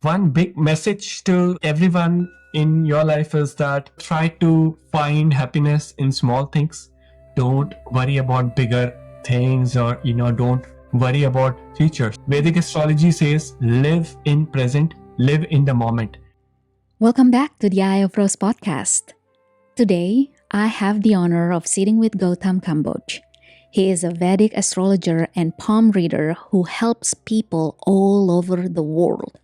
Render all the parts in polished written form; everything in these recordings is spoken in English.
One big message to everyone in your life is that try to find happiness in small things. Don't worry about bigger things, or don't worry about futures. Vedic astrology says live in present, live in the moment. Welcome back to the Eye of Rose podcast. Today, I have the honor of sitting with Gautam Kamboj. He is a Vedic astrologer and palm reader who helps people all over the world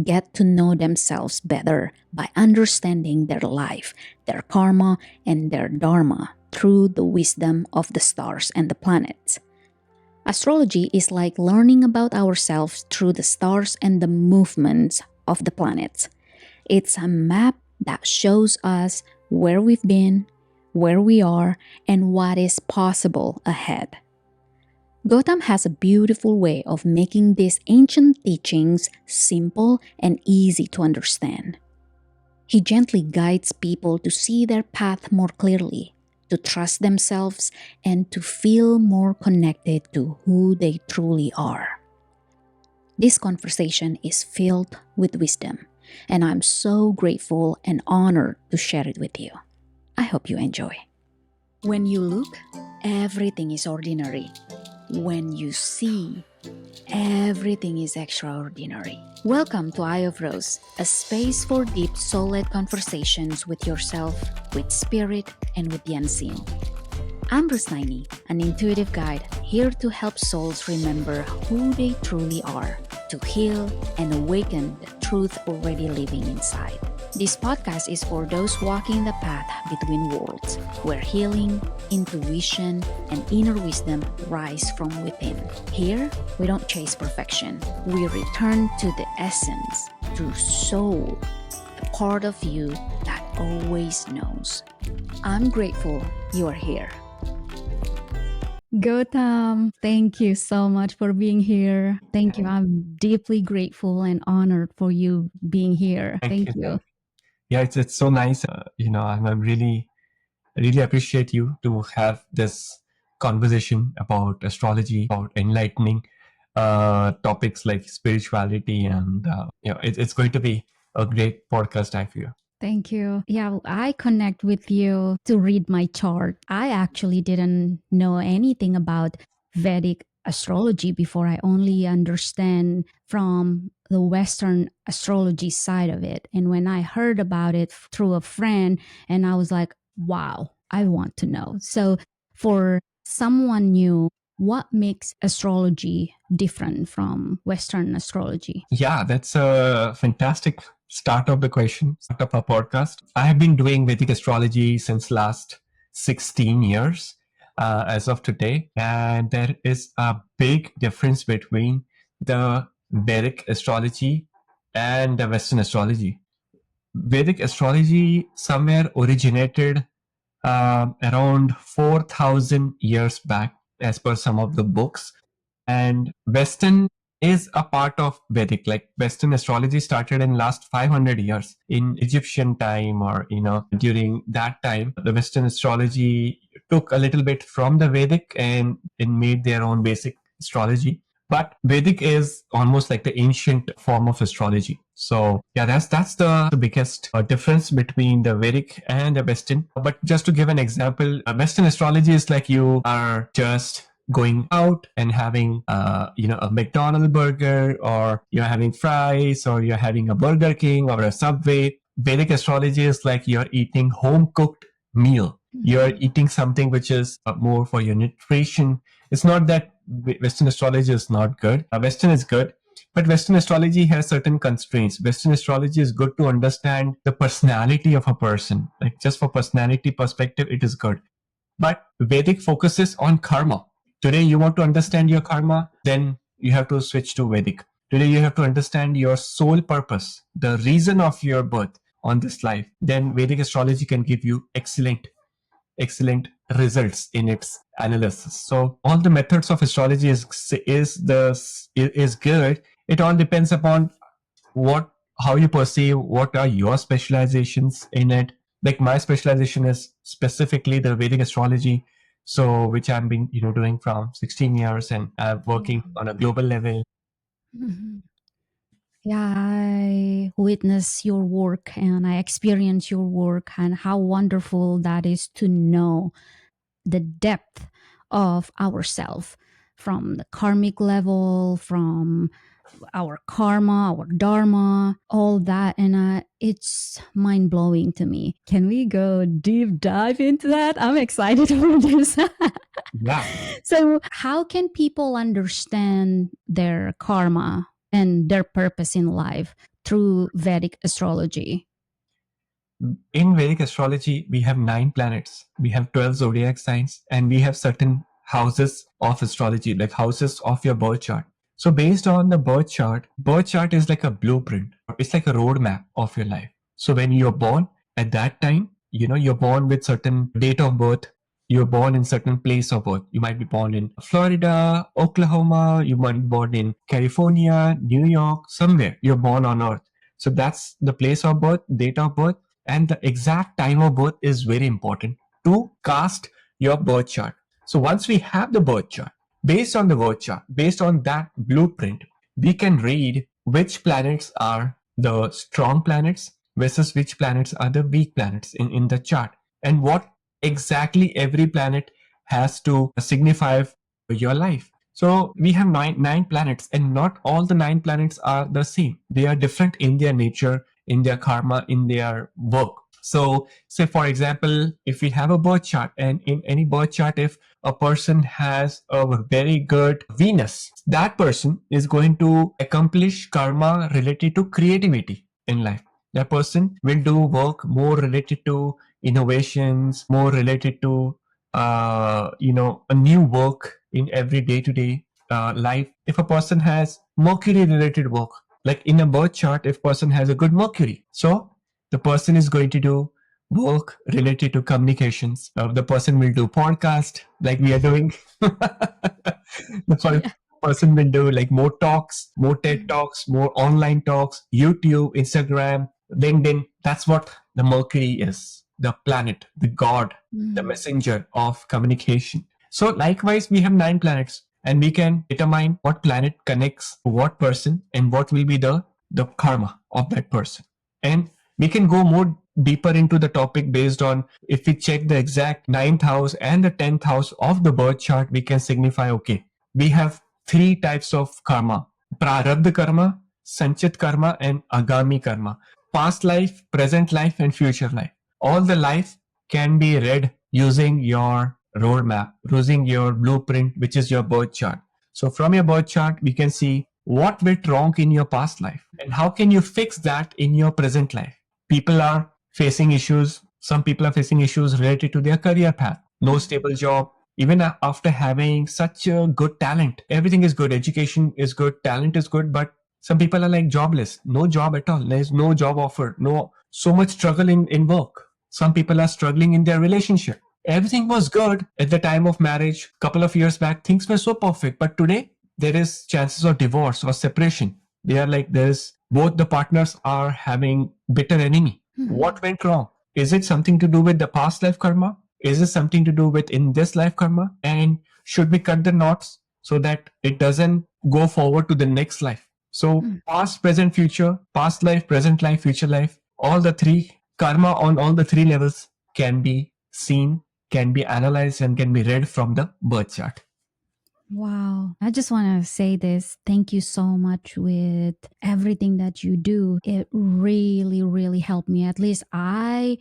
get to know themselves better by understanding their life, their karma, and their dharma through the wisdom of the stars and the planets. Astrology is like learning about ourselves through the stars and the movements of the planets. It's a map that shows us where we've been, where we are, and what is possible ahead. Gautam has a beautiful way of making these ancient teachings simple and easy to understand. He gently guides people to see their path more clearly, to trust themselves, and to feel more connected to who they truly are. This conversation is filled with wisdom, and I'm so grateful and honored to share it with you. I hope you enjoy. When you look, everything is ordinary. When you see, everything is extraordinary. Welcome to Eye of Rose, a space for deep, soul-led conversations with yourself, with spirit, and with the unseen. I'm Rusnaini, an intuitive guide here to help souls remember who they truly are, to heal and awaken the truth already living inside. This podcast is for those walking the path between worlds, where healing, intuition, and inner wisdom rise from within. Here, we don't chase perfection. We return to the essence, to soul, the part of you that always knows. I'm grateful you are here. Gautam, thank you so much for being here. Thank you. I'm deeply grateful and honored for you being here. Thank you. Yeah, it's so nice. I'm really appreciate you to have this conversation about astrology, about enlightening topics like spirituality, and it's going to be a great podcast, I feel. Thank you. Yeah, I connect with you to read my chart. I actually didn't know anything about Vedic astrology before. I only understand from the Western astrology side of it. And when I heard about it through a friend, and I was like, wow, I want to know. So for someone new, what makes astrology different from Western astrology? Yeah, that's a fantastic start of the question, start of our podcast. I have been doing Vedic astrology since last 16 years as of today. And there is a big difference between the Vedic astrology and the Western astrology. Vedic astrology somewhere originated around 4,000 years back, as per some of the books. And Western is a part of Vedic. Like Western astrology started in last 500 years in Egyptian time, or during that time, the Western astrology took a little bit from the Vedic and made their own basic astrology. But Vedic is almost like the ancient form of astrology. So yeah, that's the biggest difference between the Vedic and the Western. But just to give an example, Western astrology is like you are just going out and having a McDonald's burger, or you're having fries, or you're having a Burger King or a Subway. Vedic astrology is like you're eating home cooked meal. You're eating something which is more for your nutrition. It's not that Western astrology is not good. Western is good, but Western astrology has certain constraints. Western astrology is good to understand the personality of a person. Like just for personality perspective, it is good. But Vedic focuses on karma. Today, you want to understand your karma, then you have to switch to Vedic. Today, you have to understand your soul purpose, the reason of your birth on this life. Then Vedic astrology can give you excellent results in its analysis. So all the methods of astrology is good. It all depends upon how you perceive, what are your specializations in it. Like my specialization is specifically the Vedic astrology, so which I've been doing from 16 years, and I'm working on a global level. Mhm. Yeah, I witness your work and I experience your work, and how wonderful that is to know the depth of ourself, from the karmic level, from our karma, our dharma, all that. And it's mind blowing to me. Can we go deep dive into that? I'm excited for this. Yeah. So, how can people understand their karma and their purpose in life through Vedic astrology? In Vedic astrology, we have 9 planets, we have 12 zodiac signs, and we have certain houses of astrology, like houses of your birth chart. So, based on the birth chart is like a blueprint, it's like a roadmap of your life. So, when you're born at that time, you're born with certain date of birth. You're born in certain place of birth. You might be born in Florida, Oklahoma. You might be born in California, New York, somewhere. You're born on Earth. So that's the place of birth, date of birth, and the exact time of birth is very important to cast your birth chart. So once we have the birth chart, based on the birth chart, based on that blueprint, we can read which planets are the strong planets versus which planets are the weak planets in the chart, and what exactly every planet has to signify for your life. So we have nine planets, and not all the 9 planets are the same. They are different in their nature, in their karma, in their work. So, say for example, if we have a birth chart, and in any birth chart, if a person has a very good Venus, that person is going to accomplish karma related to creativity in life. That person will do work more related to innovations, more related to a new work in every day-to-day life. If a person has Mercury related work, like in a birth chart, if person has a good Mercury, so the person is going to do work related to communications. The person will do podcast like we are doing. The Yeah. person will do like more talks, more TED talks, more online talks, YouTube, Instagram, LinkedIn. That's what the Mercury is, the planet, the god, the Mm. messenger of communication. So likewise, we have 9 planets, and we can determine what planet connects to what person and what will be the karma of that person. And we can go more deeper into the topic based on, if we check the exact 9th house and the 10th house of the birth chart, we can signify, okay, we have 3 types of karma: prarabdha karma, sanchit karma, and agami karma. Past life, present life, and future life. All the life can be read using your roadmap, using your blueprint, which is your birth chart. So from your birth chart, we can see what went wrong in your past life and how can you fix that in your present life. People are facing issues. Some people are facing issues related to their career path, no stable job, even after having such a good talent. Everything is good, education is good, talent is good, but some people are like jobless, no job at all. There's no job offer, no, so much struggle in work. Some people are struggling in their relationship. Everything was good at the time of marriage. Couple of years back, things were so perfect, but today there is chances of divorce or separation. They are like, there's both the partners are having bitter enemy. What went wrong? Is it something to do with the past life karma? Is it something to do with in this life karma? And should we cut the knots so that it doesn't go forward to the next life? So past, present, future, past life, present life, future life, all the three karma on all the 3 levels can be seen, can be analyzed, and can be read from the birth chart. Wow. I just want to say this. Thank you so much with everything that you do. It really, really helped me. At least I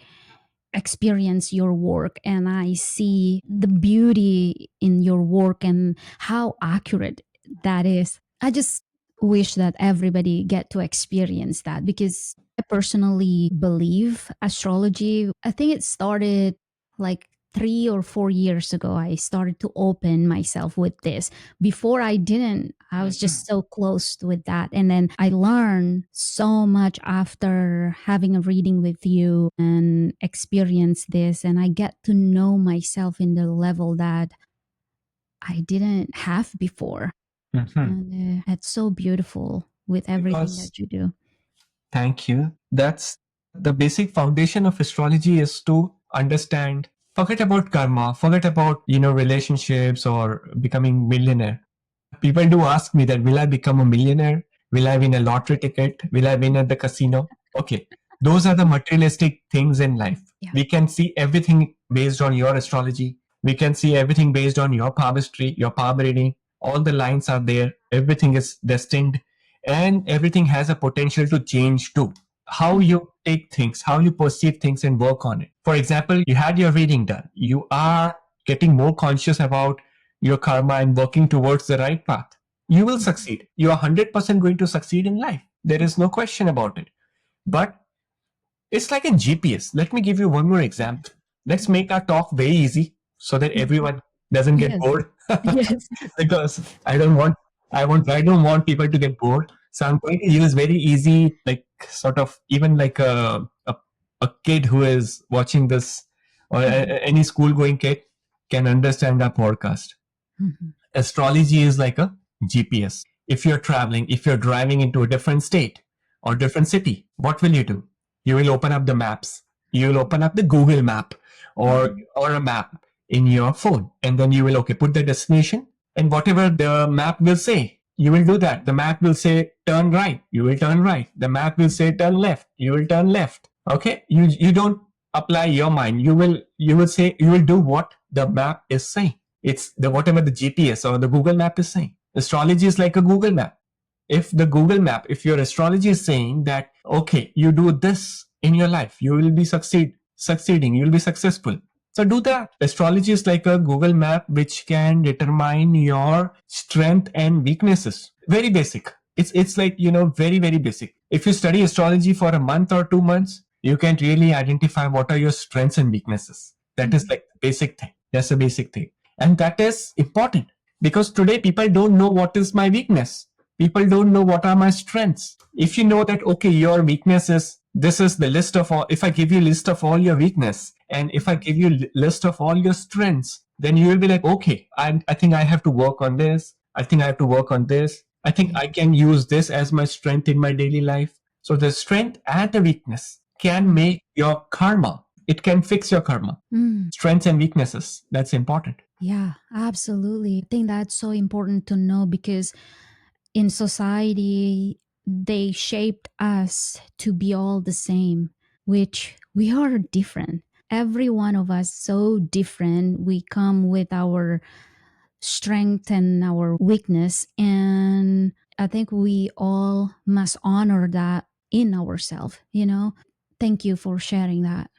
experience your work and I see the beauty in your work and how accurate that is. I just wish that everybody get to experience that, because I personally believe astrology. I think it started like 3 or 4 years ago. I started to open myself with this. Before I didn't. I was just so close with that. And then I learned so much after having a reading with you and experience this. And I get to know myself in the level that I didn't have before. Mhm. And it's so beautiful with everything Because that you do. thank you. That's the basic foundation of astrology, is to understand, forget about karma, forget about, relationships or becoming millionaire. People do ask me that, will I become a millionaire? Will I win a lottery ticket? Will I win at the casino? Okay. Those are the materialistic things in life. Yeah. We can see everything based on your astrology. We can see everything based on your palmistry, your palm reading. All the lines are there. Everything is destined and everything has a potential to change too. How you take things, how you perceive things and work on it. For example, you had your reading done. You are getting more conscious about your karma and working towards the right path. You will succeed. You are 100% going to succeed in life. There is no question about it. But it's like a GPS. Let me give you one more example. Let's make our talk very easy so that everyone doesn't get Yes. bored. Yes. Because I don't want people to get bored. So I'm going to use very easy, like sort of even like a kid who is watching this or any school going kid can understand our podcast. Mhm. Astrology is like a GPS. If you're traveling, if you're driving into a different state or different city, what will you do? You will open up the maps. You will open up the Google map or a map in your phone. And then you will, okay, put the destination and whatever the map will say, you will do that. The map will say turn right. You will turn right. The map will say turn left. You will turn left. Okay. You don't apply your mind. You will say, you will do what the map is saying. It's the whatever the GPS or the Google map is saying. Astrology is like a Google map. If the Google map, if your astrology is saying that, okay, you do this in your life, you will be succeeding, you will be successful. So do that. Astrology is like a Google map which can determine your strength and weaknesses. Very basic. It's like, very, very basic. If you study astrology for a month or 2 months, you can really identify what are your strengths and weaknesses. That is like the basic thing. That's a basic thing. And that is important because today people don't know what is my weakness. People don't know what are my strengths. If you know that, okay, your weakness is, this is the list of all, if I give you a list of all your weakness and if I give you a list of all your strengths, then you will be like, okay, I think I have to work on this. I think I have to work on this. I think I can use this as my strength in my daily life. So the strength and the weakness can make your karma. It can fix your karma. Strengths and weaknesses. That's important. Yeah, absolutely. I think that's so important to know because in society, they shaped us to be all the same, which we are different. Every one of us so different. We come with our strength and our weakness. And I think we all must honor that in ourselves, Thank you for sharing that.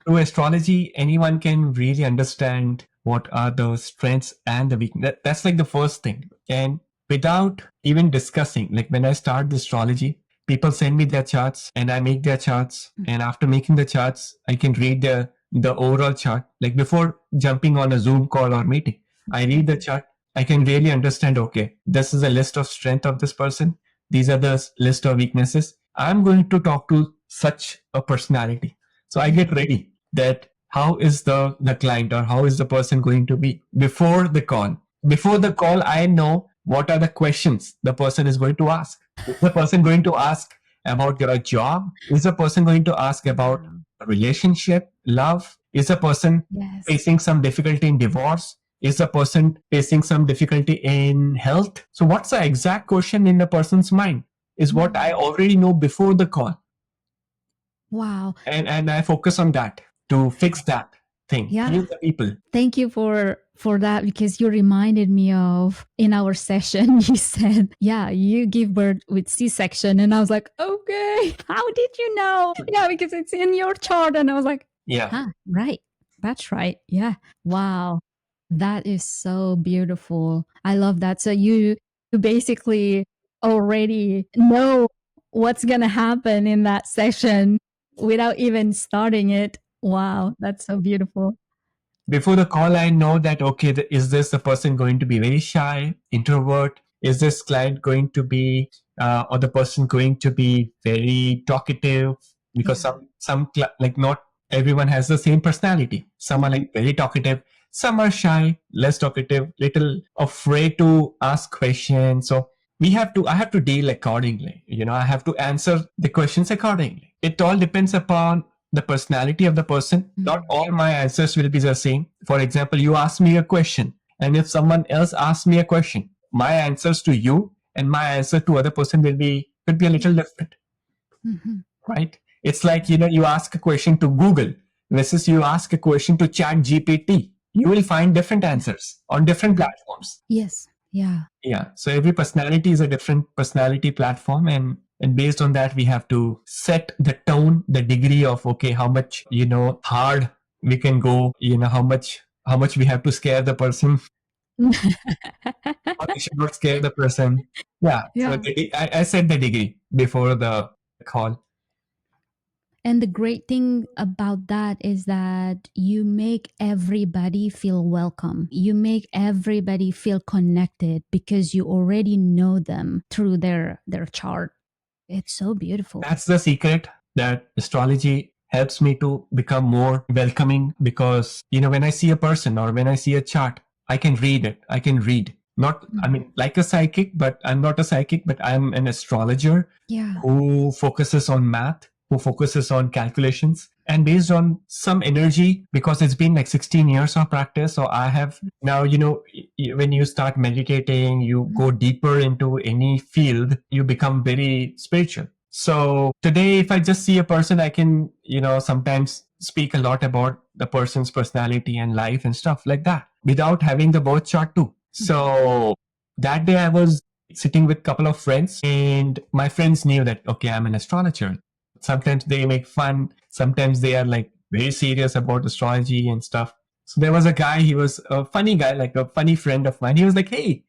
Through astrology, anyone can really understand what are the strengths and the weakness. That's like the first thing. And without even discussing, like when I start the astrology, people send me their charts and I make their charts. And after making the charts, I can read the overall chart. Like before jumping on a Zoom call or meeting, I read the chart. I can really understand, okay, this is a list of strength of this person. These are the list of weaknesses. I'm going to talk to such a personality. So I get ready that how is the client or how is the person going to be before the call. Before the call, I know what are the questions the person is going to ask. Is the person going to ask about your job? Is the person going to ask about a relationship, love? Is the person Yes. facing some difficulty in divorce? Is the person facing some difficulty in health? So what's the exact question in the person's mind is what I already know before the call. Wow. And I focus on that to fix that thing. Yeah. Heal the people. Thank you for that because you reminded me of in our session you said, yeah, you give birth with C-section and I was like, okay, how did you know? Yeah, because it's in your chart and I was like, Yeah. right. That's right. Yeah. Wow. That is so beautiful. I love that. So you basically already know what's going to happen in that session without even starting it. Wow, that's so beautiful. Before the call, I know that, okay, is this the person going to be very shy, introvert? Is this client going to be, or the person going to be very talkative? Because like not everyone has the same personality. Some are like very talkative. Some are shy, less talkative, little afraid to ask questions. So I have to deal accordingly. I have to answer the questions accordingly. It all depends upon the personality of the person. Not all my answers will be the same. For example, you ask me a question, and if someone else asks me a question, my answers to you and my answer to other person could be a little different, right? It's like, you ask a question to Google versus you ask a question to Chat GPT. You will find different answers on different platforms. Yes. Yeah. Yeah. So every personality is a different personality platform, and based on that, we have to set the tone, the degree of, okay, how much, hard we can go, how much we have to scare the person, or we should not scare the person. Yeah. So Yeah. I set the degree before the call. And the great thing about that is that you make everybody feel welcome. You make everybody feel connected because you already know them through their chart. It's so beautiful. That's the secret, that astrology helps me to become more welcoming, because, when I see a person or when I see a chart, I can read it. I can read. Not, I mean, like a psychic, but I'm not a psychic, but I'm an astrologer Yeah. who focuses on math, who focuses on calculations. And based on some energy, because it's been like 16 years of practice, so I have now, when you start meditating, you go deeper into any field, you become very spiritual. So today, if I just see a person, I can, sometimes speak a lot about the person's personality and life and stuff like that without having the birth chart too. So that day I was sitting with a couple of friends, and my friends knew that, okay, I'm an astrologer. Sometimes they make fun, sometimes they are like very serious about astrology and stuff. So there was a guy, he was a funny guy, like a funny friend of mine. He was like, hey,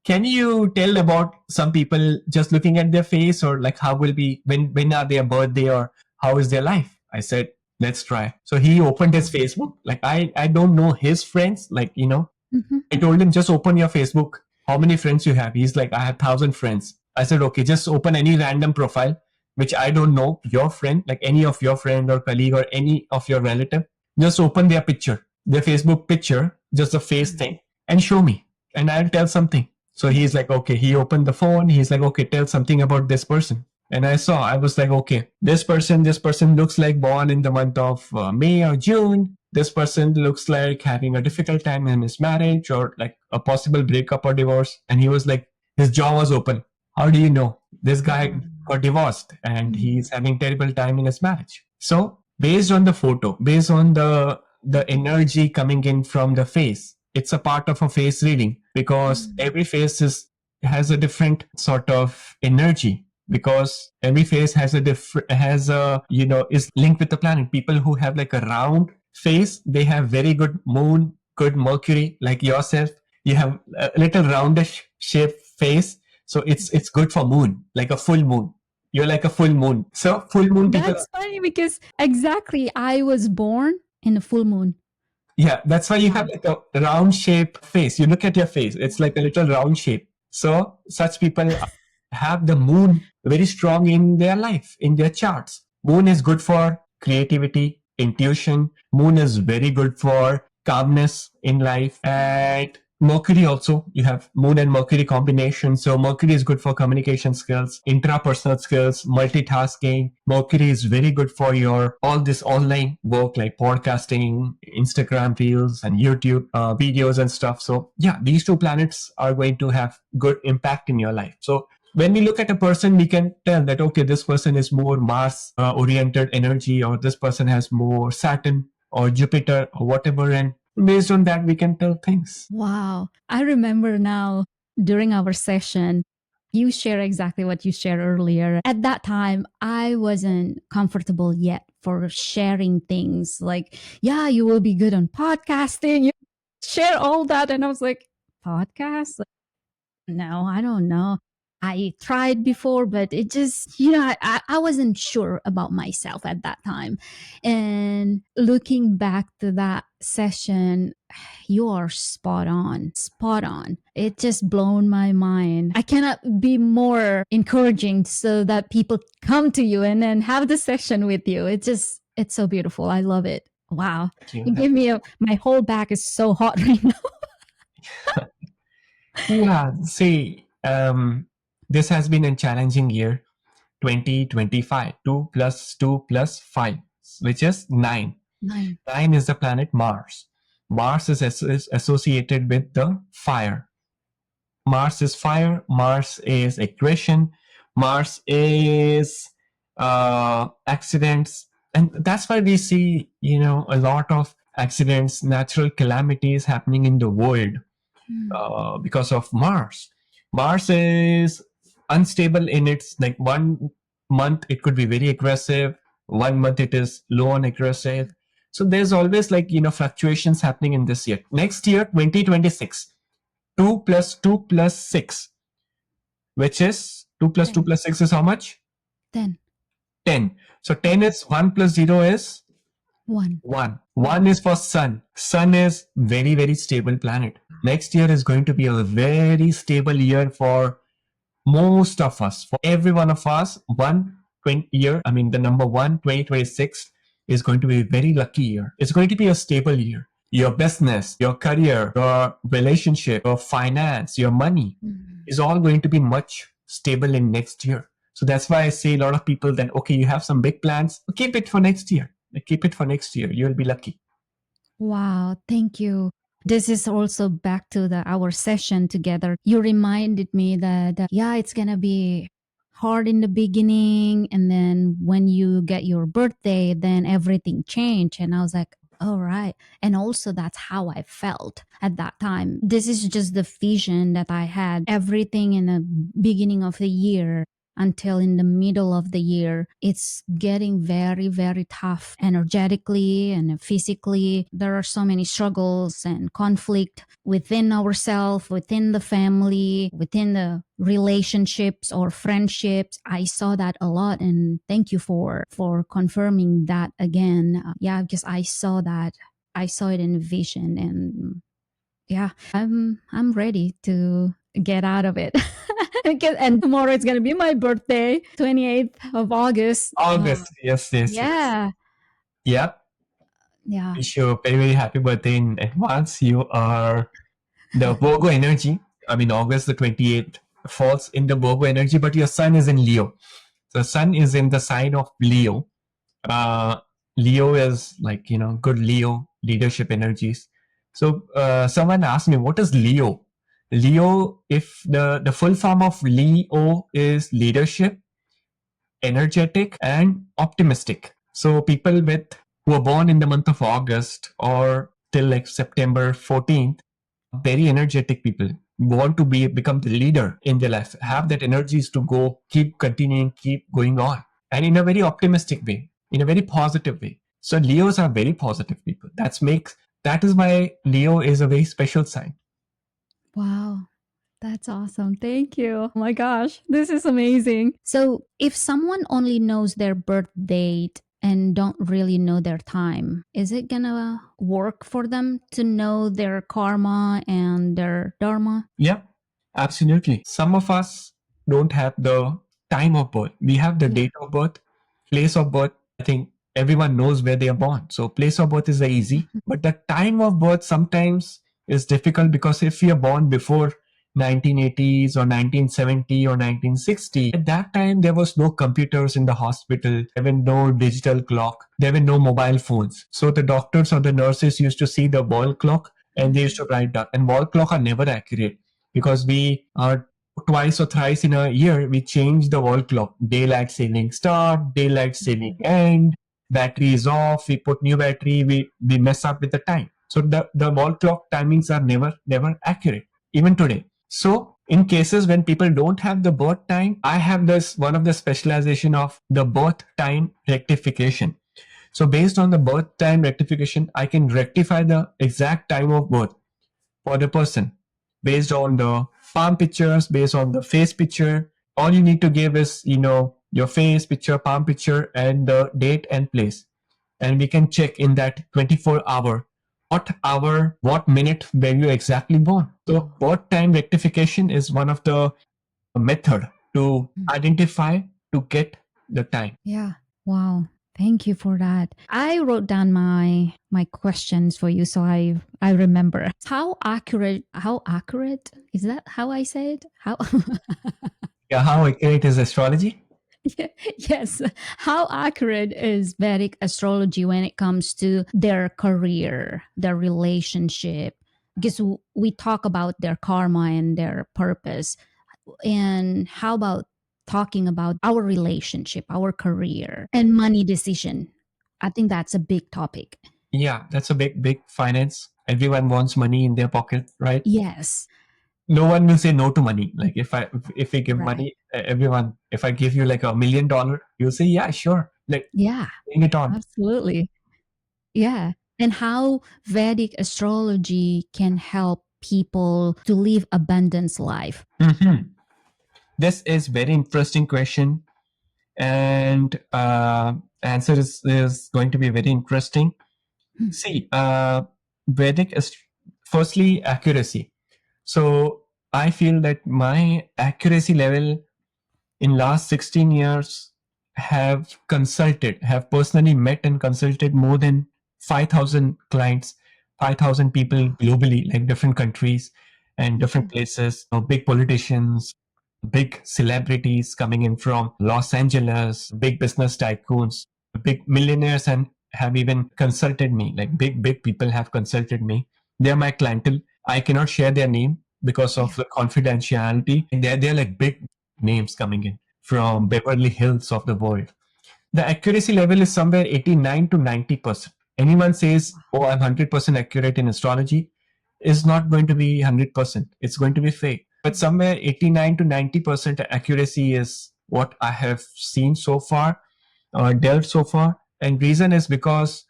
can you tell about some people just looking at their face, or like how will be, when are their birthday, or how is their life? I said, let's try. So he opened his Facebook. Like I don't know his friends, like, I told him, just open your Facebook. How many friends you have? He's like, I have 1,000 friends. I said, okay, just open any random profile, which I don't know, your friend, like any of your friend or colleague or any of your relative. Just open their picture, their Facebook picture, just a face thing, and show me, and I'll tell something. So he's like, okay, he opened the phone. He's like, okay, tell something about this person. And I was like, okay, this person looks like born in the month of May or June. This person looks like having a difficult time in his marriage, or like a possible breakup or divorce. And he was like, his jaw was open. How do you know? This guy got divorced and he's having terrible time in his marriage. So based on the photo, based on the energy coming in from the face, it's a part of a face reading, because every face has a different sort of energy, because every face has is linked with the planet. People who have like a round face, they have very good moon, good Mercury, like yourself. You have a little roundish shaped face, so it's good for moon, like a full moon. You're like a full moon. So full moon people. That's funny because exactly I was born in a full moon. Yeah, that's why you have like a round shape face. You look at your face, it's like a little round shape. So such people have the moon very strong in their life, in their charts. Moon is good for creativity, intuition. Moon is very good for calmness in life. And Mercury also, you have Moon and Mercury combination. So Mercury is good for communication skills, intrapersonal skills, multitasking. Mercury is very good for your all this online work like podcasting, Instagram reels, and YouTube videos and stuff. So yeah, these two planets are going to have good impact in your life. So when we look at a person, we can tell that, okay, this person is more Mars oriented energy, or this person has more Saturn or Jupiter or whatever. And based on that, we can tell things. Wow. I remember now during our session, you share exactly what you shared earlier. At that time, I wasn't comfortable yet for sharing things like, yeah, you will be good on podcasting. You share all that. And I was like, podcast? No, I don't know. I tried before, but it just, I wasn't sure about myself at that time. And looking back to that session, you are spot on, spot on. It just blown my mind. I cannot be more encouraging so that people come to you and then have the session with you. It's so beautiful. I love it. Wow. You give me my whole back is so hot right now. Yeah, see, this has been a challenging year, 2025. 2 plus 2 plus 5, which is 9. 9. 9 is the planet Mars. Mars is associated with the fire. Mars is fire, Mars is aggression, Mars is accidents. And that's why we see, a lot of accidents, natural calamities happening in the world because of Mars. Mars is unstable in its, like, 1 month it could be very aggressive, 1 month it is low on aggressive. So there's always, like, fluctuations happening in this year. Next year, 2026, 2 plus 2 plus 6, which is 2 plus 2 10. plus 6 is how much? 10. 10. So 10 is 1 plus 0 is 1. 1. 1 is for Sun. Sun is very, very stable planet. Next year is going to be a very stable year for most of us, for every one of us. The number 1, 2026 is going to be a very lucky year. It's going to be a stable year. Your business, your career, your relationship, your finance, your money is all going to be much stable in next year. So that's why I say a lot of people that, okay, you have some big plans, keep it for next year. Keep it for next year. You'll be lucky. Wow, thank you. This is also back to our session together. You reminded me that yeah, it's gonna be hard in the beginning, and then when you get your birthday, then everything changed, and I was like, all right. And also that's how I felt at that time. This is just the vision that I had. Everything in the beginning of the year until in the middle of the year, it's getting very, very tough energetically and physically. There are so many struggles and conflict within ourselves, within the family, within the relationships or friendships. I saw that a lot, and thank you for confirming that again. Yeah, because I saw that. I saw it in vision, and yeah, I'm ready to get out of it. And tomorrow it's gonna be my birthday, 28th of August. August. Yes, yes, yes. Yeah, Yep. yeah. Wish you a very, very happy birthday in advance. You are the Virgo energy. August the 28th falls in the Virgo energy, but your sun is in Leo. The sun is in the sign of Leo. Uh, Leo is, like, good Leo leadership energies. So someone asked me, what is Leo? Leo, if the full form of Leo is leadership, energetic, and optimistic. So people who are born in the month of August or till, like, September 14th, very energetic people, want to become the leader in their life, have that energies to go, keep continuing, keep going on, and in a very optimistic way, in a very positive way. So Leos are very positive people. That is why Leo is a very special sign. Wow. That's awesome. Thank you. Oh my gosh, this is amazing. So, if someone only knows their birth date and don't really know their time, is it gonna work for them to know their karma and their dharma? Yeah, absolutely. Some of us don't have the time of birth. We have the Yeah. date of birth, place of birth. I think everyone knows where they are born. So place of birth is easy. Mhm. But the time of birth sometimes is difficult, because if you are born before 1980s or 1970 or 1960, at that time there was no computers in the hospital, there were no digital clock, there were no mobile phones. So the doctors or the nurses used to see the wall clock, and they used to write down. And wall clock are never accurate, because we are twice or thrice in a year we change the wall clock. Daylight saving start, daylight saving end, battery is off, we put new battery, we mess up with the time. So the wall clock timings are never accurate, even today. So in cases when people don't have the birth time, I have this one of the specialization of the birth time rectification. So based on the birth time rectification, I can rectify the exact time of birth for the person based on the palm pictures, based on the face picture. All you need to give is, your face picture, palm picture, and the date and place. And we can check in that 24 hour, what minute were you exactly born. So birth time rectification is one of the method to identify, to get the time. Yeah. Wow. Thank you for that. I wrote down my questions for you so I remember. How accurate is that how I say it? How Yeah, how accurate is astrology? Yes. How accurate is Vedic astrology when it comes to their career, their relationship, because we talk about their karma and their purpose. And how about talking about our relationship, our career, and money decision? I think that's a big topic. Yeah, that's a big finance. Everyone wants money in their pocket, right? Yes, No one will say no to money. Like if we give right. money, everyone. If I give you like $1 million, you'll say yeah, sure. Like Yeah, bring it on. absolutely. Yeah. And how Vedic astrology can help people to live abundance life. Hmm. This is very interesting question, and answer is going to be very interesting. Hmm. See, Vedic is firstly accuracy. So I feel that my accuracy level in last 16 years have personally met and consulted more than 5,000 clients, 5,000 people globally, like different countries and different places, big politicians, big celebrities coming in from Los Angeles, big business tycoons, big millionaires, and have even consulted me. Like big people have consulted me. They're my clientele. I cannot share their name because Yeah. of the confidentiality. They're like big names coming in from Beverly Hills of the world. The accuracy level is somewhere 89 to 90%. Anyone says, oh, I'm 100% accurate in astrology, is not going to be 100%. It's going to be fake. But somewhere 89 to 90% accuracy is what I have seen so far, dealt so far. And reason is because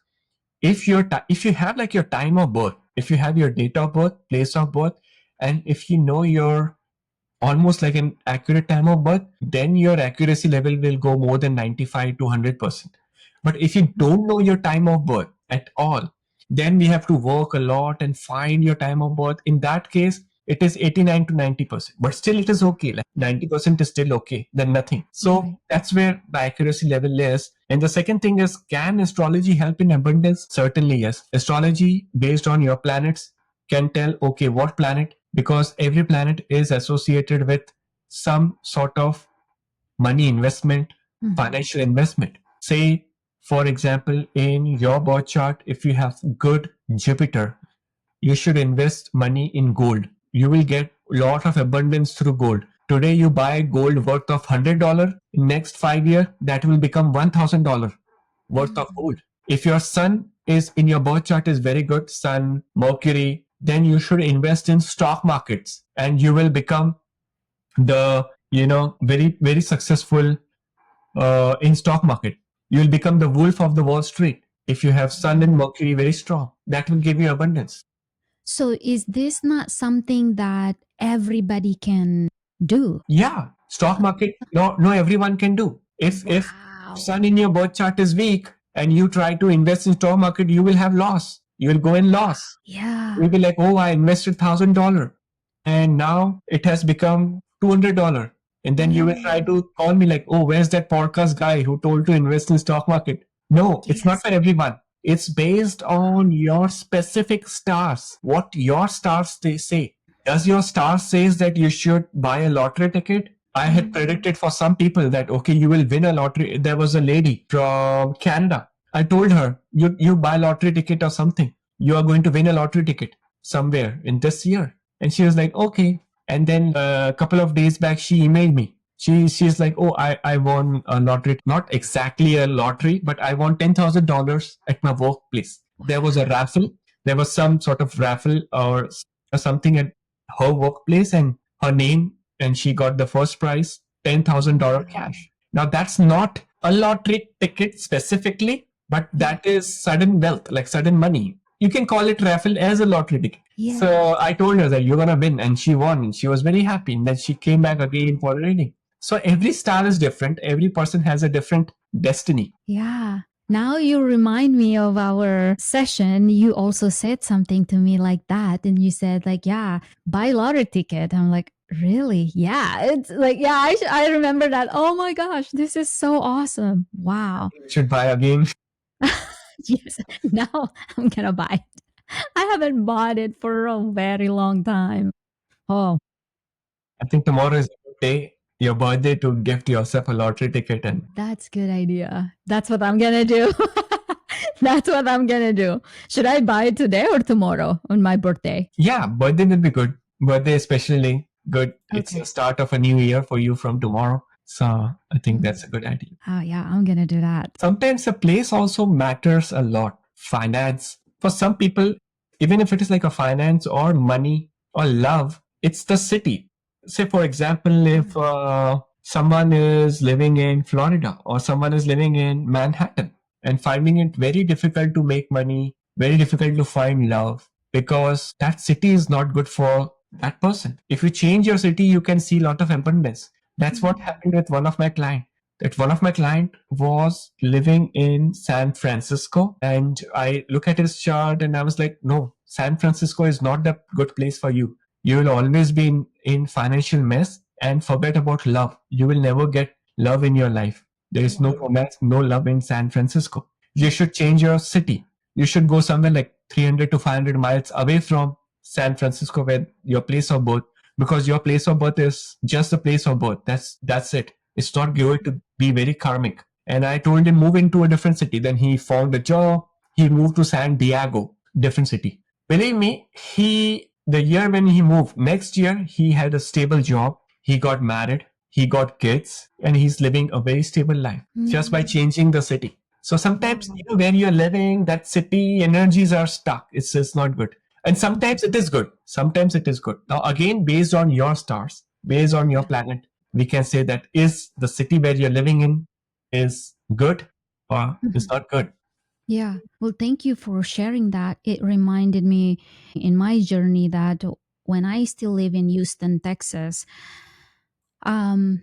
if you have like your time of birth, if you have your date of birth, place of birth, and if you know your almost like an accurate time of birth, then your accuracy level will go more than 95 to 100%. But if you don't know your time of birth at all, then we have to work a lot and find your time of birth. In that case, it is 89 to 90%, but still it is okay. Like 90% is still okay, then nothing. So Right. that's where the accuracy level is. And the second thing is, can astrology help in abundance? Certainly, yes. Astrology based on your planets can tell, okay, what planet, because every planet is associated with some sort of money investment, financial investment. Say, for example, in your birth chart, if you have good Jupiter, you should invest money in gold. You will get a lot of abundance through gold. Today, you buy gold worth of $100. In next 5 years, that will become $1,000 worth of gold. If your sun is in your birth chart is very good, sun, Mercury, then you should invest in stock markets and you will become the very successful in stock market. You will become the wolf of the Wall Street if you have sun and Mercury very strong. That will give you abundance. So is this not something that everybody can do? Yeah, stock market. No, everyone can do. If Wow. sun in your birth chart is weak and you try to invest in stock market, you will have loss. You will go in loss. Yeah. You'll be like, oh, I invested $1,000 and now it has become $200. And then you will try Oh, to call me like, oh, where's that podcast guy who told to invest in stock market? No, it's not yes. for everyone. It's based on your specific stars, what your stars they say. Does your star says that you should buy a lottery ticket? I had predicted for some people that okay, you will win a lottery. There was a lady from Canada. I told her, you buy lottery ticket or something. You are going to win a lottery ticket somewhere in this year. And she was like, okay. And then a couple of days back, she emailed me. She's like, oh, I won a lottery, not exactly a lottery, but I won $10,000 at my workplace. There was a raffle. There was some sort of raffle or something at her workplace, and her name, and she got the first prize, $10,000 cash. Now that's not a lottery ticket specifically, but that is sudden wealth, like sudden money. You can call it raffle as a lottery ticket. Yeah. So I told her that you're gonna win, and she won, and she was very happy. And then she came back again for a reading. So every star is different. Every person has a different destiny. Yeah. Now you remind me of our session. You also said something to me like that. And you said, like, yeah, buy lottery ticket. I'm like, really? Yeah. It's like, yeah, I remember that. Oh my gosh, this is so awesome. Wow. You should buy again. Yes. Now I'm going to buy it. I haven't bought it for a very long time. Oh, I think tomorrow is a good day, your birthday, to gift yourself a lottery ticket. And that's good idea. That's what I'm going to do. That's what I'm gonna do. Should I buy it today or tomorrow on my birthday? Yeah, birthday will be good. Birthday especially good. It's the Okay. start of a new year for you from tomorrow. So I think Mm. that's a good idea. Oh yeah, I'm gonna do that. Sometimes a place also matters a lot. Finance. For some people, even if it is like a finance or money or love, it's the city. Say, for example, if someone is living in Florida or someone is living in Manhattan and finding it very difficult to make money, very difficult to find love because that city is not good for that person. If you change your city, you can see a lot of abundance. That's what happened with one of my clients that one of my client was living in San Francisco and I look at his chart and I was like, no, San Francisco is not the good place for you. You will always be in financial mess and forget about love. You will never get love in your life. There is no romance, no love in San Francisco. You should change your city. You should go somewhere like 300 to 500 miles away from San Francisco where your place of birth because your place of birth is just the place of birth. That's it. It's not going to be very karmic. And I told him move into a different city. Then he found a job. He moved to San Diego, different city. Believe me, the year when he moved, next year he had a stable job. He got married. He got kids, and he's living a very stable life just by changing the city. So sometimes, where you're living, that city energies are stuck. It's just not good. And sometimes it is good. Sometimes it is good. Now, again, based on your stars, based on your planet, we can say that is the city where you're living in is good or is not good. Yeah. Well, thank you for sharing that. It reminded me in my journey that when I still live in Houston, Texas,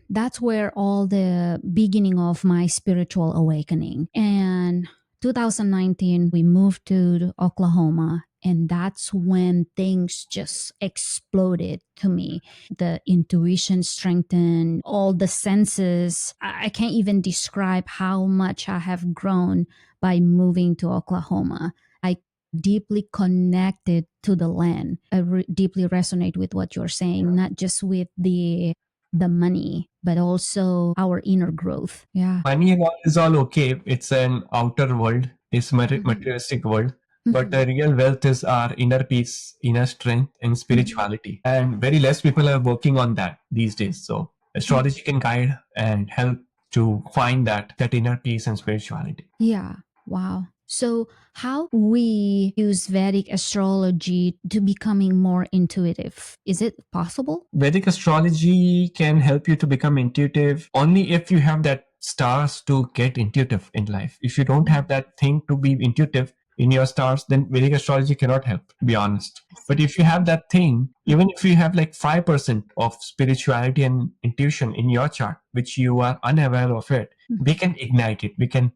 that's where all the beginning of my spiritual awakening. And 2019, we moved to Oklahoma, and that's when things just exploded to me. The intuition strengthened, all the senses. I can't even describe how much I have grown by moving to Oklahoma. I deeply connected to the land. I deeply resonate with what you're saying, not just with the money, but also our inner growth. Yeah. Money and all is all okay. It's an outer world, it's materialistic world. But the real wealth is our inner peace, inner strength, and spirituality. And very less people are working on that these days. So astrology can guide and help to find that inner peace and spirituality. Yeah. Wow. So, how we use Vedic astrology to becoming more intuitive? Is it possible? Vedic astrology can help you to become intuitive only if you have that stars to get intuitive in life. If you don't have that thing to be intuitive in your stars, then Vedic astrology cannot help, to be honest. But if you have that thing, even if you have like 5% of spirituality and intuition in your chart, which you are unaware of it, we can ignite it, we can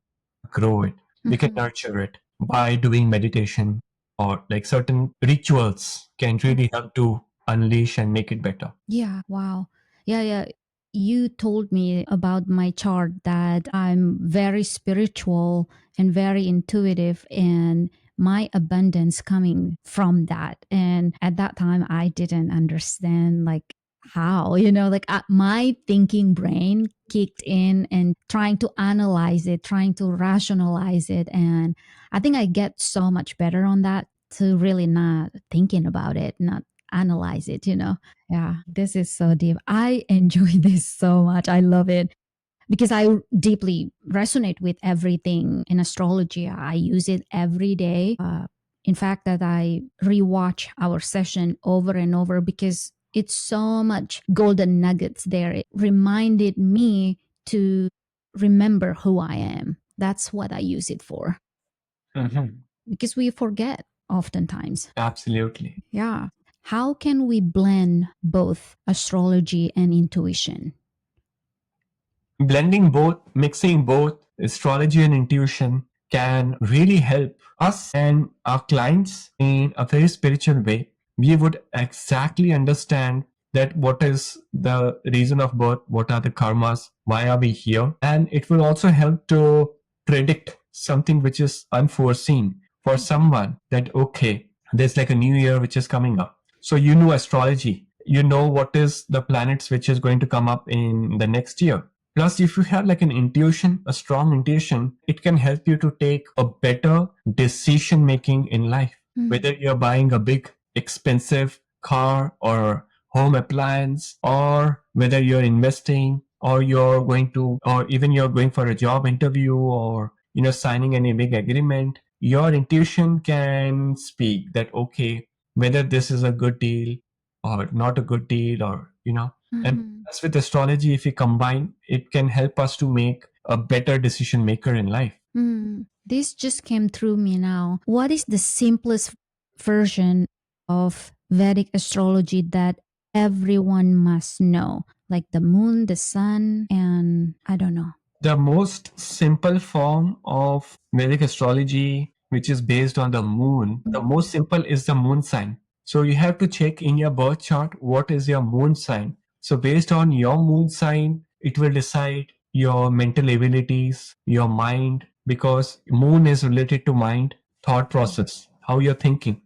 grow it, we can nurture it by doing meditation or like certain rituals can really help to unleash and make it better. Yeah, wow. Yeah, yeah. You told me about my chart that I'm very spiritual and very intuitive, and my abundance coming from that. And at that time, I didn't understand like how, like my thinking brain kicked in and trying to analyze it, trying to rationalize it. And I think I get so much better on that to really not thinking about it, not analyze it. Yeah, this is so deep. I enjoy this so much. I love it because I deeply resonate with everything in astrology. I use it every day. In fact, that I rewatch our session over and over because it's so much golden nuggets there. It reminded me to remember who I am. That's what I use it for Mhm. because we forget oftentimes. Absolutely. Yeah. How can we blend both astrology and intuition? Blending both, mixing both astrology and intuition can really help us and our clients in a very spiritual way. We would exactly understand that what is the reason of birth, what are the karmas, why are we here, and it will also help to predict something which is unforeseen for someone that okay, there's like a new year which is coming up. So you know astrology, you know what is the planets which is going to come up in the next year, Plus, if you have like an intuition, a strong intuition, it can help you to take a better decision making in life. Whether you're buying a big, expensive car or home appliance, or whether you're investing, or you're going to, or even you're going for a job interview, or signing any big agreement, your intuition can speak that okay, whether this is a good deal or not a good deal, or and as with astrology, if we combine, it can help us to make a better decision maker in life. This just came through me now. What is the simplest version of Vedic astrology that everyone must know? Like the moon, the sun, and I don't know. The most simple form of Vedic astrology, which is based on the moon, the most simple is the moon sign. So you have to check in your birth chart what is your moon sign. So based on your moon sign, it will decide your mental abilities, your mind, because moon is related to mind, thought process, how your thinking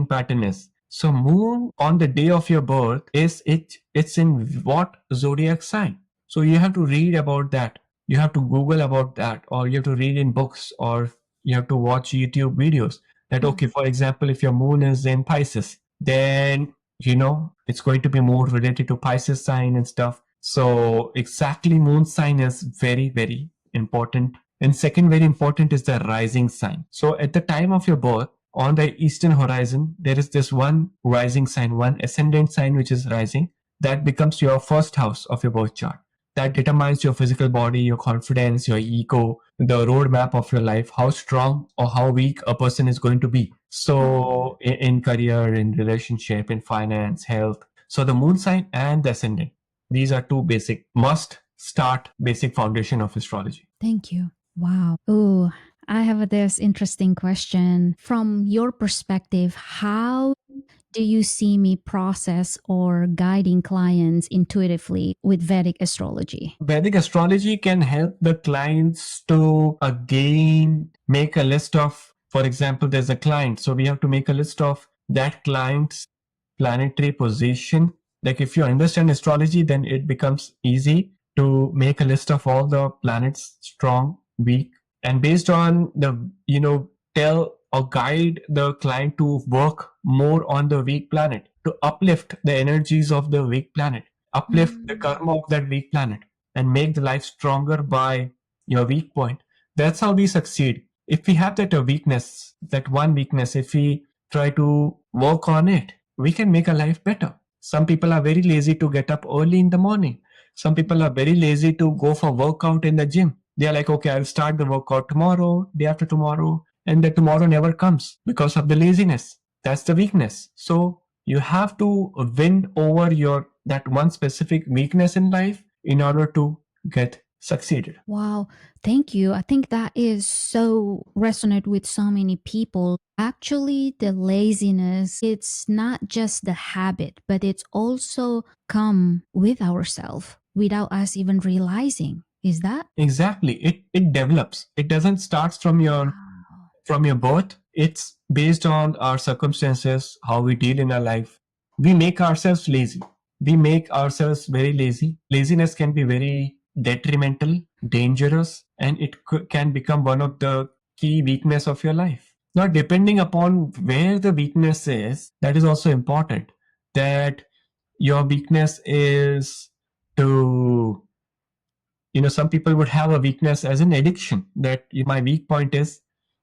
pattern is. So moon on the day of your birth it's in what zodiac sign? So you have to read about that. You have to Google about that, or you have to read in books, or you have to watch YouTube videos. That okay, for example, if your moon is in Pisces, then it's going to be more related to Pisces sign and stuff. So exactly moon sign is very, very important. And second, very important is the rising sign. So at the time of your birth, on the eastern horizon, there is this one rising sign, one ascendant sign which is rising. That becomes your first house of your birth chart. That determines your physical body, your confidence, your ego, the roadmap of your life, how strong or how weak a person is going to be. So in career, in relationship, in finance, health. So the moon sign and the ascendant, these are two basic must start basic foundation of astrology. Thank you. Wow. Oh, I have this interesting question. From your perspective, how do you see me process or guiding clients intuitively with Vedic astrology? Vedic astrology can help the clients to again make a list of, for example, there's a client. So we have to make a list of that client's planetary position. Like if you understand astrology, then it becomes easy to make a list of all the planets, strong, weak, and based on the, tell or guide the client to work more on the weak planet, to uplift the energies of the weak planet, uplift the karma of that weak planet, and make the life stronger by your weak point. That's how we succeed. If we have that weakness, that one weakness, if we try to work on it, we can make our life better. Some people are very lazy to get up early in the morning. Some people are very lazy to go for workout in the gym. They are like, okay, I'll start the workout tomorrow, day after tomorrow, and the tomorrow never comes because of the laziness. That's the weakness. So you have to win over your that one specific weakness in life in order to get succeeded. Wow, thank you. I think that is so resonant with so many people. Actually, the laziness, it's not just the habit, but it's also come with ourselves without us even realizing. Is that? Exactly. It develops. It doesn't start from your birth. It's based on our circumstances, how we deal in our life. We make ourselves lazy. We make ourselves very lazy. Laziness can be very detrimental, dangerous, and it can become one of the key weakness of your life. Now, depending upon where the weakness is, that is also important. That your weakness is to, some people would have a weakness as an addiction, that my weak point is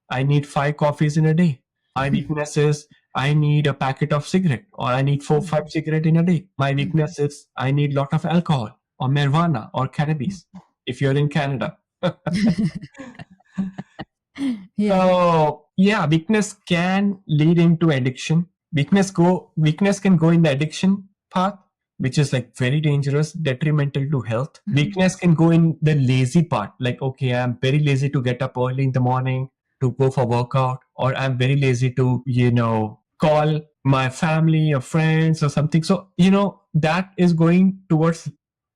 I need 5 coffees in a day. My weakness is I need a packet of cigarette, or I need 4 5 cigarette in a day. My weakness is I need lot of alcohol or marijuana or cannabis if you're in Canada. Yeah. So yeah, weakness can lead into addiction. Weakness can go in the addiction path, which is like very dangerous, detrimental to health. Weakness can go in the lazy part, like okay, I'm very lazy to get up early in the morning to go for workout, or I'm very lazy to, call my family or friends or something. So, that is going towards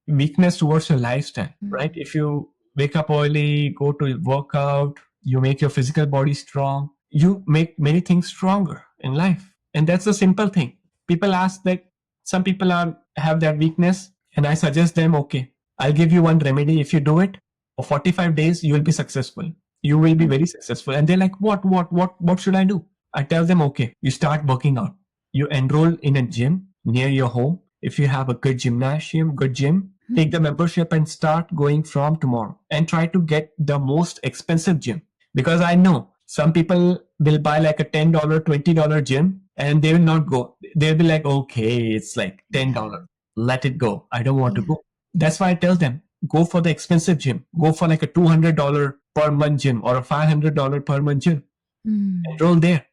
weakness towards your lifestyle, right? If you wake up early, go to workout, you make your physical body strong, you make many things stronger in life. And that's a simple thing. People ask that some people have that weakness, and I suggest them, okay, I'll give you one remedy. If you do it for 45 days, you will be successful. You will be very successful. And they're like, what should I do? I tell them, okay, you start working out. You enroll in a gym near your home. If you have a good gymnasium, good gym, take the membership and start going from tomorrow and try to get the most expensive gym. Because I know some people will buy like a $10, $20 gym and they will not go. They'll be like, okay, it's like $10. Let it go. I don't want to Yeah. go. That's why I tell them, go for the expensive gym. Go for like a $200 per month gym or a $500 per month gym. Mm. Enroll there.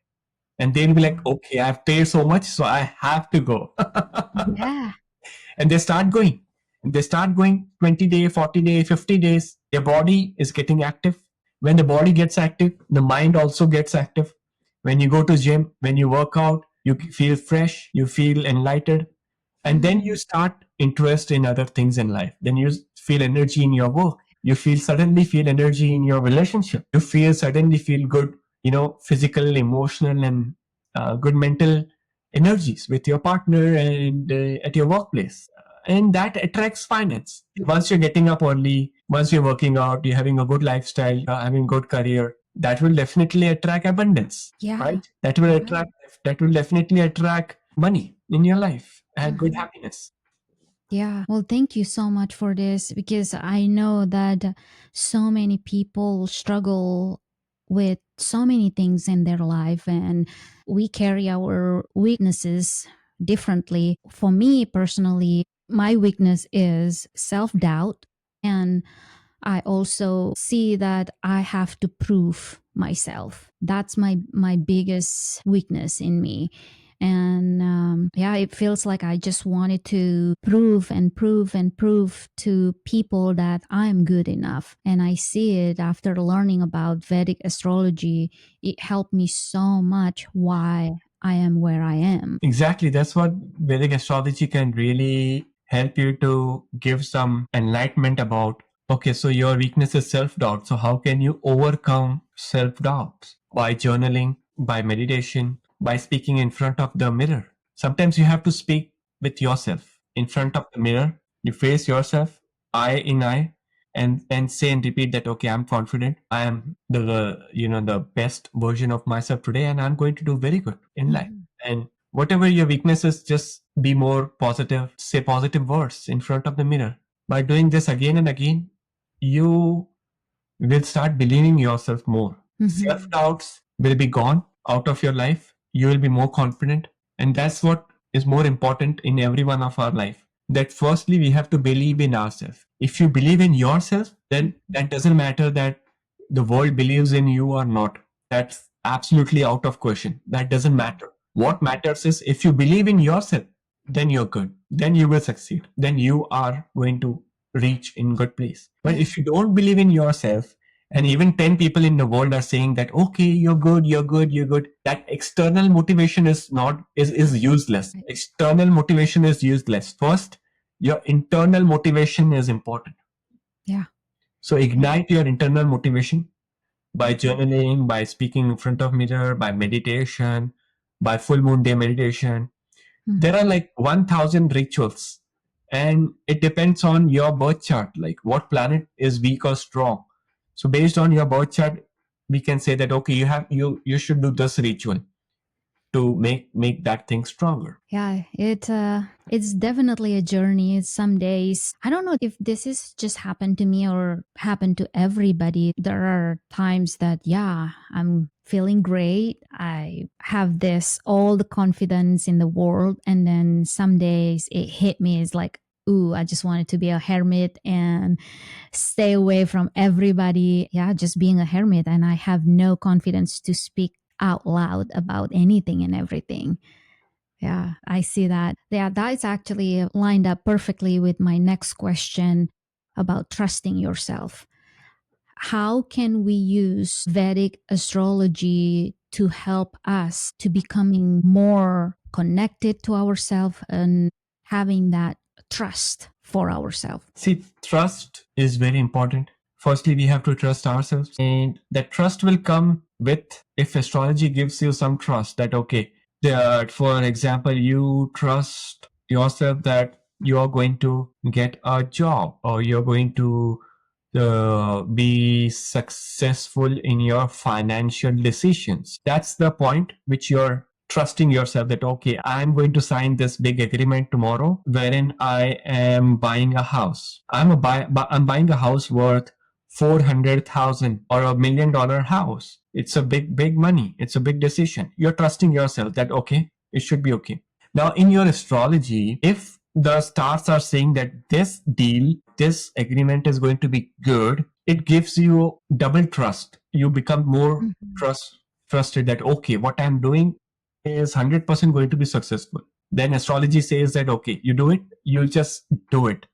And they'll be like, okay, I've paid so much, so I have to go. Yeah. And they start going. And they start going 20 days, 40 days, 50 days. Their body is getting active. When the body gets active, the mind also gets active. When you go to gym, when you work out, you feel fresh, you feel enlightened, and then you start interest in other things in life. Then you feel energy in your work. You feel suddenly feel energy in your relationship. You feel suddenly feel good, physical, emotional, and good mental energies with your partner and at your workplace. And that attracts finance. Once you're getting up early, once you're working out, you're having a good lifestyle, having good career, that will definitely attract abundance, Yeah. right? That will definitely attract money in your life and good Mhm. happiness. Yeah. Well, thank you so much for this because I know that so many people struggle with so many things in their life and we carry our weaknesses differently. For me personally, my weakness is self doubt. And I also see that I have to prove myself. That's my biggest weakness in me. And yeah, it feels like I just wanted to prove and prove and prove to people that I'm good enough. And I see it after learning about Vedic astrology. It helped me so much why I am where I am. Exactly. That's what Vedic astrology can really help you to give some enlightenment about. Okay, so your weakness is self doubt. So, how can you overcome self doubt? By journaling, by meditation, by speaking in front of the mirror. Sometimes you have to speak with yourself in front of the mirror. You face yourself, eye in eye, and say and repeat that, okay, I'm confident. I am the best version of myself today, and I'm going to do very good in life. Mhm. And whatever your weaknesses, just be more positive, say positive words in front of the mirror. By doing this again and again, you will start believing yourself more. Self Mhm. doubts will be gone out of your life. You will be more confident. And that's what is more important in every one of our life. That firstly, we have to believe in ourselves. If you believe in yourself, then that doesn't matter that the world believes in you or not. That's absolutely out of question. That doesn't matter. What matters is if you believe in yourself, then you're good. Then you will succeed. Then you are going to reach in good place. But Yeah. if you don't believe in yourself, and even 10 people in the world are saying that, okay, you're good, you're good, you're good, that external motivation is not is useless. Right. External motivation is useless. First, your internal motivation is important. Yeah. So ignite your internal motivation by Mhm. journaling, by speaking in front of mirror, by meditation, by full moon day meditation. There are Mhm. like 1000 rituals, and it depends on your birth chart, like what planet is weak or strong. So based on your birth chart, we can say that, okay, you should do this ritual to make that thing stronger. Yeah, it's definitely a journey. It's some days I don't know if this is just happened to me or happened to everybody. There are times that yeah, I'm feeling great. I have this all the confidence in the world, and then some days it hit me. It's like, ooh, I just wanted to be a hermit and stay away from everybody. Yeah, just being a hermit, and I have no confidence to speak out loud about anything and everything. Yeah, I see that. Yeah, that is actually lined up perfectly with my next question about trusting yourself. How can we use Vedic astrology to help us to becoming more connected to ourselves and having that trust for ourselves? See, trust is very important. Firstly, we have to trust ourselves, and that trust will come with if astrology gives you some trust that, okay, that for example, you trust yourself that you are going to get a job, or you're going to be successful in your financial decisions. That's the point which you're trusting yourself that, okay, I'm going to sign this big agreement tomorrow wherein I am buying a house. I'm buying a house worth 400,000 or $1 million house. It's a big money. It's a big decision. You're trusting yourself that, okay, it should be okay. Now, in your astrology, if the stars are saying that this deal, this agreement is going to be good, it gives you double trust. You become more Mhm. trusted that, okay, what I'm doing is 100% going to be successful. Then astrology says that, okay, you do it, you'll just do it,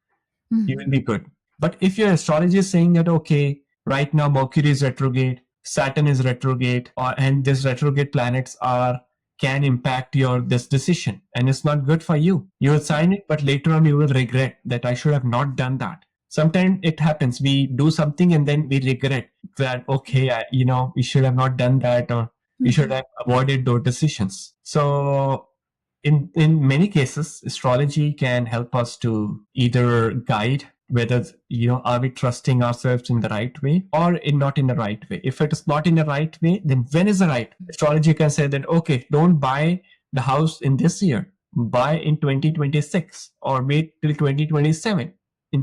you will Mhm. be good. But if your astrology is saying that, okay, right now Mercury is retrograde, Saturn is retrograde, and these retrograde planets are can impact your this decision, and it's not good for you. You will sign it, but later on you will regret that I should have not done that. Sometimes it happens. We do something and then we regret that, okay, we should have not done that, or we should Mhm. have avoided those decisions. So in many cases, astrology can help us to either guide whether, are we trusting ourselves in the right way or in not in the right way. If it is not in the right way, then when is the right? Astrology can say that, okay, don't buy the house in this year, buy in 2026 or wait till 2027.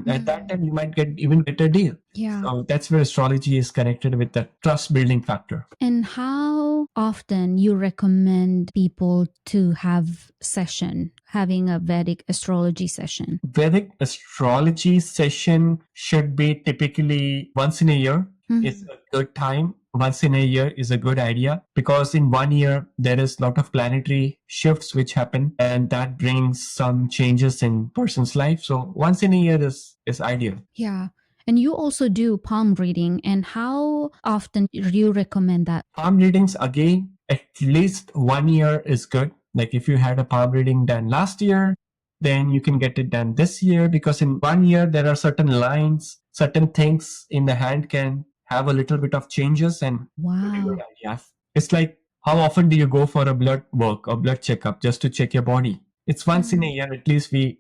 At that Mhm. time, you might get even better deal. Yeah. So that's where astrology is connected with the trust building factor. And how often you recommend people to have session, having a Vedic astrology session? Vedic astrology session should be typically once in a year is Mhm. a good time. Once in a year is a good idea because in one year there is a lot of planetary shifts which happen and that brings some changes in person's life. So once in a year is ideal. Yeah. And you also do palm reading. And how often do you recommend that? Palm readings, again, at least 1 year is good. Like if you had a palm reading done last year, then you can get it done this year because in 1 year there are certain lines, certain things in the hand can have a little bit of changes and pretty good Wow. idea. It's like how often do you go for a blood work or blood checkup just to check your body? It's once in a Mm. year at least we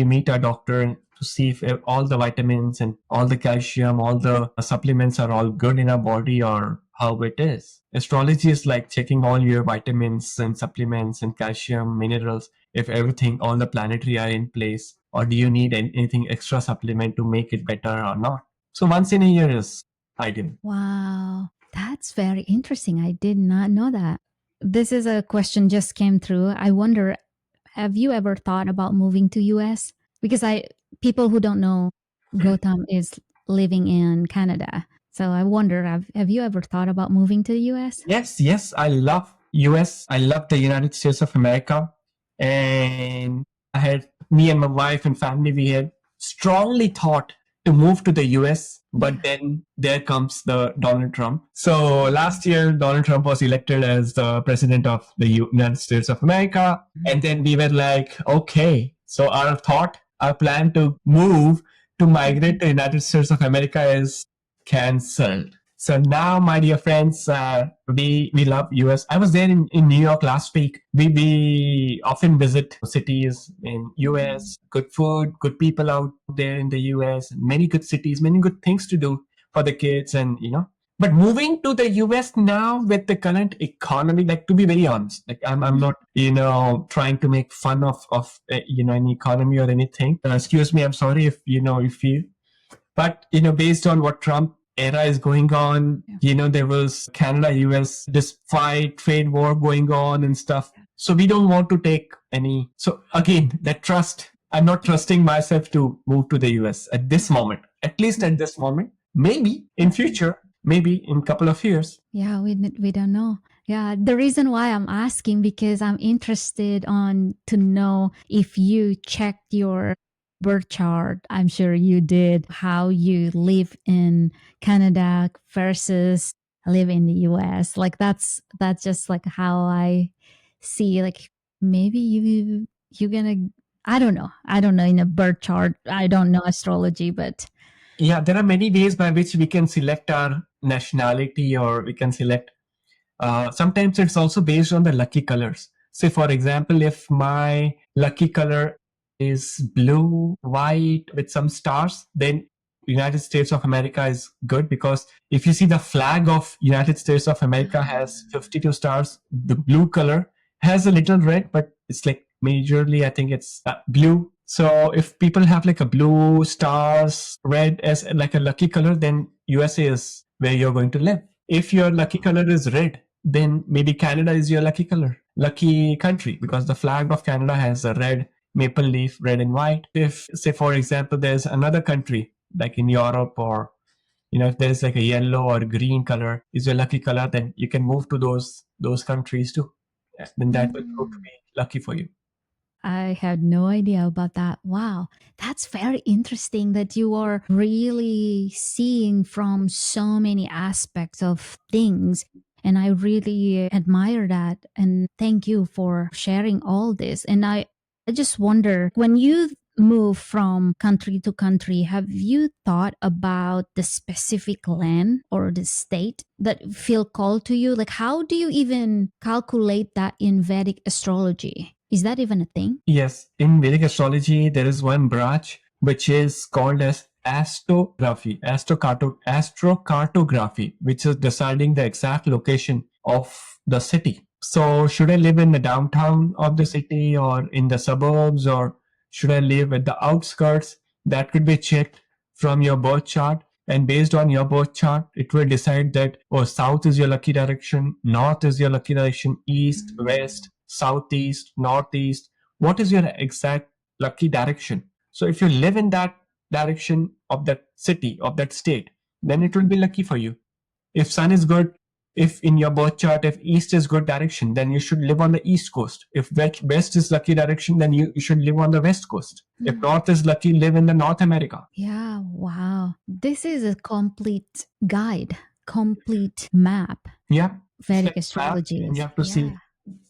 meet our doctor to see if all the vitamins and all the calcium, all the supplements are all good in our body or how it is. Astrology is like checking all your vitamins and supplements and calcium, minerals, if everything, all the planetary are in place, or do you need anything extra supplement to make it better or not? So once in a year is ideal. Wow. That's very interesting. I did not know that. This is a question just came through. I wonder, have you ever thought about moving to US? Because I people who don't know, Gautam is living in Canada. So I wonder, have you ever thought about moving to the US? Yes, yes, I love US. I love the United States of America. And I had me and my wife and family, we had strongly thought to move to the US, but Yeah. then there comes the Donald Trump. So last year, Donald Trump was elected as the president of the United States of America. And then we were like, okay, so our plan to move to migrate to the United States of America is cancelled. So now, my dear friends, we love US. I was there in New York last week. We often visit cities in Mhm. US. Good food, good people out there in the US. Many good cities, many good things to do for the kids, and But moving to the US now with the current economy, like to be very honest, like I'm not trying to make fun of any economy or anything. Excuse me, I'm sorry if if you but based on what Trump era is going on, Yeah. there was Canada US this fight, trade war going on and stuff. So we don't want to take any. So again, that trust. I'm not trusting myself to move to the US at this moment. At least at this moment. Maybe in future. Maybe in a couple of years. Yeah, we don't know. Yeah, the reason why I'm asking because I'm interested on to know if you checked your birth chart. I'm sure you did. How you live in Canada versus live in the US. Like that's just like how I see. Like maybe you gonna. I don't know. I don't know in a birth chart. I don't know astrology, but Yeah, there are many ways by which we can select our nationality or we can select. Sometimes it's also based on the lucky colors. Say, for example, if my lucky color is blue, white with some stars, then United States of America is good, because if you see the flag of United States of America has 52 stars, the blue color has a little red, but it's like majorly, I think it's blue. So if people have like a blue stars, red as like a lucky color, then USA is where you're going to live. If your lucky color is red, then maybe Canada is your lucky color, lucky country, because the flag of Canada has a red maple leaf, red and white. If, say, for example, there's another country like in Europe, or if there's like a yellow or green color is your lucky color, then you can move to those countries too. Then that will prove to be lucky for you. I had no idea about that. Wow. That's very interesting that you are really seeing from so many aspects of things. And I really admire that. And thank you for sharing all this. And I just wonder, when you move from country to country, have you thought about the specific land or the state that feel called to you? Like, how do you even calculate that in Vedic astrology? Is that even a thing? Yes, in Vedic astrology, there is one branch which is called as astrocartography, which is deciding the exact location of the city. So, should I live in the downtown of the city, or in the suburbs, or should I live at the outskirts? That could be checked from your birth chart. And based on your birth chart, it will decide that, oh, south is your lucky direction, north is your lucky direction, east, west, southeast, northeast. What is your exact lucky direction? So if you live in that direction of that city, of that state, then it will be lucky for you. If sun is good, if in your birth chart, if east is good direction, then you should live on the east coast. If west is lucky direction, then you should live on the west coast. If north is lucky, live in the North America. Yeah, wow. This is a complete guide, complete map. Yeah. Vedic Set map, astrology and you is, have to see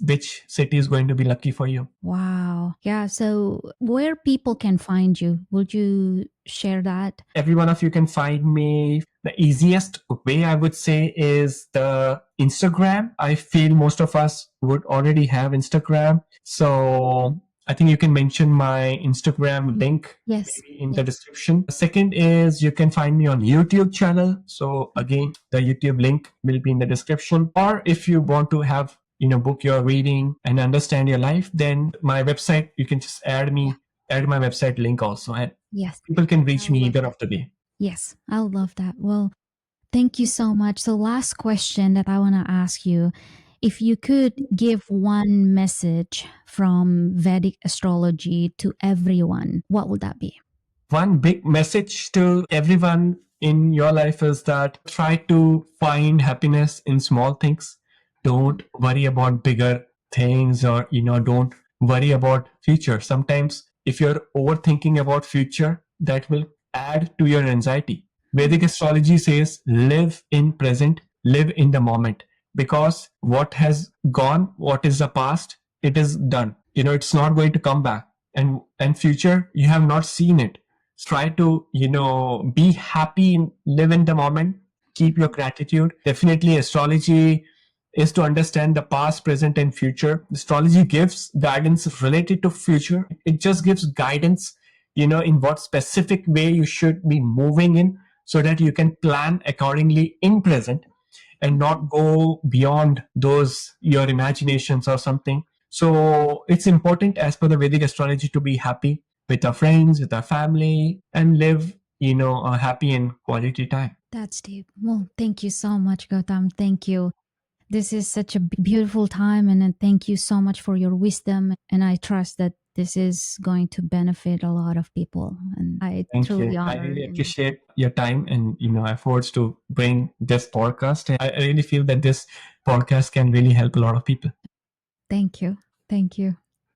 which city is going to be lucky for you. Wow. Yeah. So, where people can find you, would you share that? Every one of you can find me. The easiest way, I would say, is the Instagram. I feel most of us would already have Instagram. So I think you can mention my Instagram link Yes. maybe in the description. Second is you can find me on YouTube channel. So again, the YouTube link will be in the description. Or if you want to have book your reading and understand your life, then my website, you can just add my website link also, and Yes. people can reach I me love either that. of the day. Yes, I love that. Well, thank you so much. So, last question that I want to ask you, if you could give one message from Vedic astrology to everyone, what would that be? One big message to everyone in your life is that try to find happiness in small things. Don't worry about bigger things, or don't worry about future. Sometimes if you're overthinking about future, that will add to your anxiety. Vedic astrology says live in present, live in the moment, because what has gone, what is the past, it is done. It's not going to come back. And future, you have not seen it. Try to be happy and live in the moment. Keep your gratitude. Definitely astrology is to understand the past, present and future. Astrology gives guidance related to future. It just gives guidance in what specific way you should be moving in, so that you can plan accordingly in present and not go beyond those your imaginations or something. So it's important, as per the Vedic astrology, to be happy with our friends, with our family, and live a happy and quality time. That's deep. Well, thank you so much, Gautam. Thank you. This is such a beautiful time, and thank you so much for your wisdom. And I trust that this is going to benefit a lot of people. And I Thank you. truly I honor really and appreciate your time and efforts to bring this podcast. And I really feel that this podcast can really help a lot of people. thank you. Thank you.